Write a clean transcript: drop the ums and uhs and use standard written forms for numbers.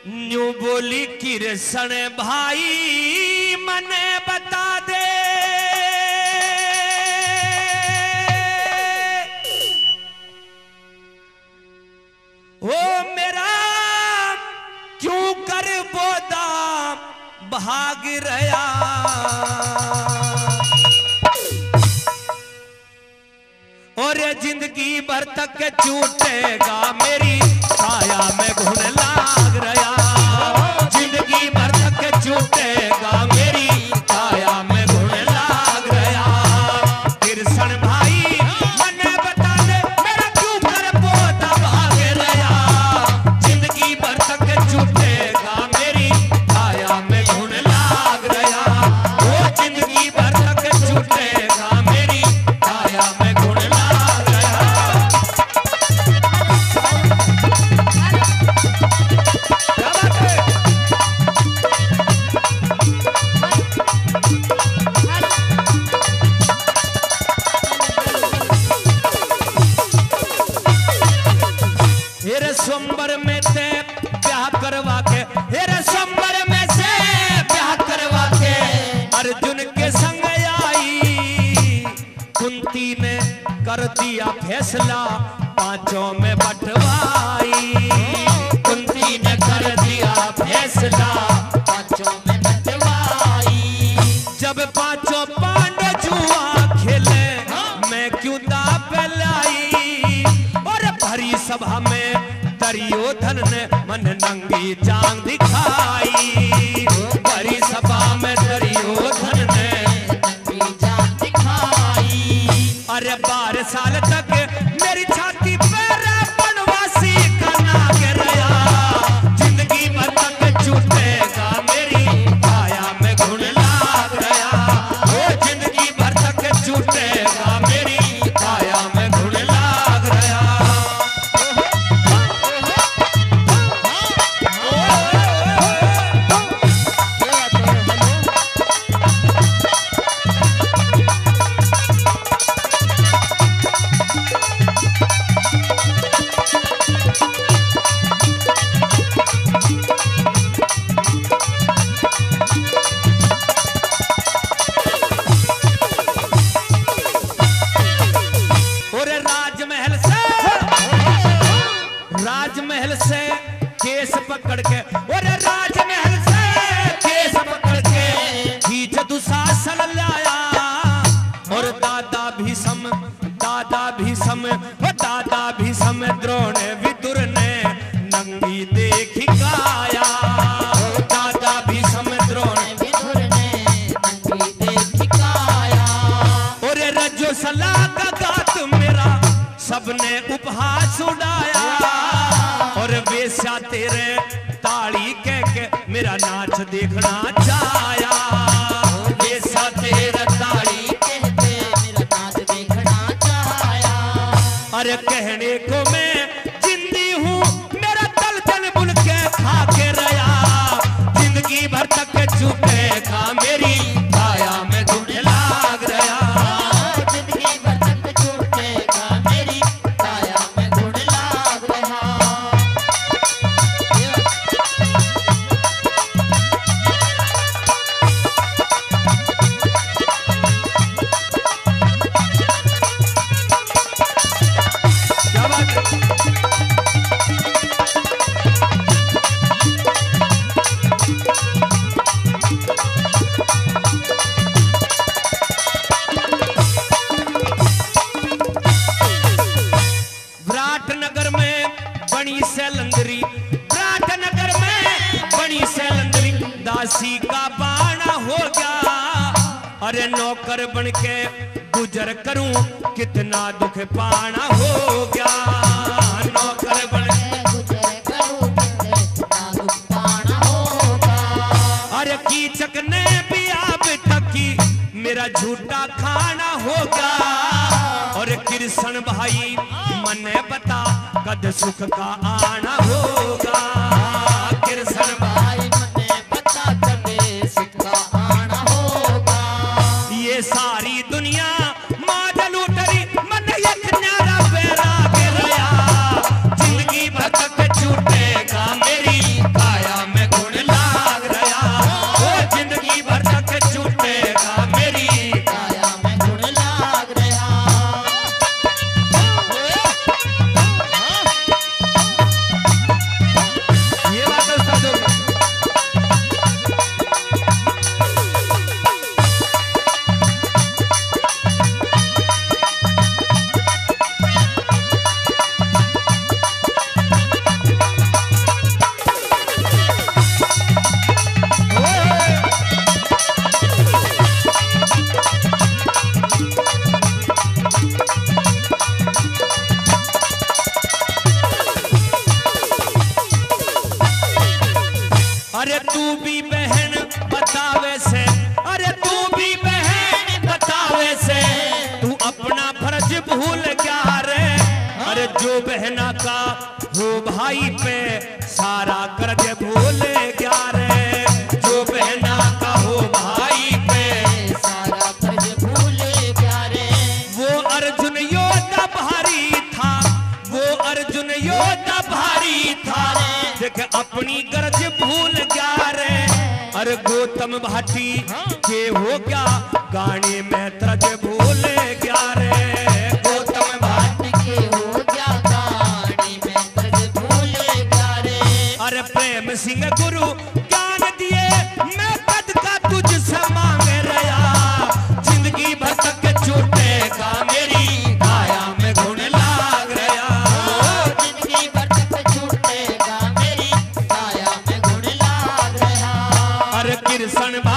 New बोली कृष्ण भाई मने बता दे, ओ मेरा क्यों कर बोदा भाग रहा, और ये जिंदगी भर तक छूटेगा मेरी छाया में घुन लाग रहा, जिंदगी भर तक छूटेगा मेरी छाया में घुन लाग रहा। कृष्ण भाई मने बता दे मेरा क्यों कर पोता भाग रहा, जिंदगी भर तक छूटेगा मेरी छाया में घुन लाग रहा, वो जिंदगी भर तक छूटेगा मेरी छाया में घुन लाग रहा। हेरे स्वयंवर में से ब्याह करवा के, हेरे स्वयंवर में से ब्याह करवा के अर्जुन के संग आई, कुंती ने कर दिया फैसला पांचों में बंटवाई, कुंती ने कर दिया फैसला पांचों में बंटवाई। जब पांचों पांडव जुआ खेले मैं क्यों दांव लाई, और भरी सभा में दुर्योधन ने मन नंगी जांग दिखाई, भरी सभा में दुर्योधन ने नंगी जांग दिखाई। अरे 12 साल तक मेरी छाती पर बनवासी का नाग रहा, जिंदगी भर तक छूटेगा मेरी छाया में घुन लाग रहा, वो जिंदगी भर तक छूटेगा मेरी छाया में घुन लाग रहा। राजमहल से केस पकड़ के, और राजमहल से केस पकड़ के खींच दुशासन लाया, और दादा भीषम द्रोण विदुर ने नंगी देखी काया, दादा भीषम द्रोण विदुर ने नंगी देखी काया। और रज्जो सलाह का गात मेरा सबने उपहास उड़ाया, और वेश्या तेरे ताली कह के मेरा नाच देखना चाया, वेश्या तेरे ताली कह के मेरा नाच देखना चाया। अरे कहने को मैं जिंदी हूँ मेरा तल तल बुल के खा के रहा, जिंदगी भर तक छूटेगा मेरी छाया में घुन लाग रहा, जिंदगी भर तक छूटेगा मेरी छाया में घुन लाग रहा। विराटनगर में बनी सैलंदरी दासी का बाणा हो गया, अरे नौकर बन के गुजर करूं कितना दुख पाना हो गया, नौकर बन के गुजर करूं कितना दुख पाना होगा। अरे कीचक ने भी आप थकी मेरा झूठा खाना होगा, और कृष्ण भाई मने बता कद सुख का आना होगा, कृष्ण भाई मने बता कद सुख का आना होगा। ये सारी दुनिया मादल उतरी मन एक न्यारा बेरा के रहा, जिंदगी भर तक छूटेगा मेरी काया अरे तू भी बहन बतावे से, अरे तू भी बहन बतावे से तू अपना फर्ज भूल गया रे। अरे जो बहना का हो भाई पे सारा कर्ज भूल गया रे। जो बहना का हो भाई पे सारा कर्ज भूल गया रे। वो अर्जुन योद्धा भारी था, वो अर्जुन योद्धा भारी था, देख अपनी गर्ज भूल गया रे। अरे गौतम भाटी के हो गया गाने में तरज भूल गया रे। गौतम भाटी के हो गया गाड़ी में कर्ज भूल गया रे। अरे प्रेम सिंह गुरु ज्ञान दिए मैं कद का तुझसे मांग रहा। जिंदगी भर तक छूटेगा मेरी काया में घुन लाग रहा। जिंदगी भर तक छूटेगा मेरी काया में घुन लाग रहा। अरे कृष्ण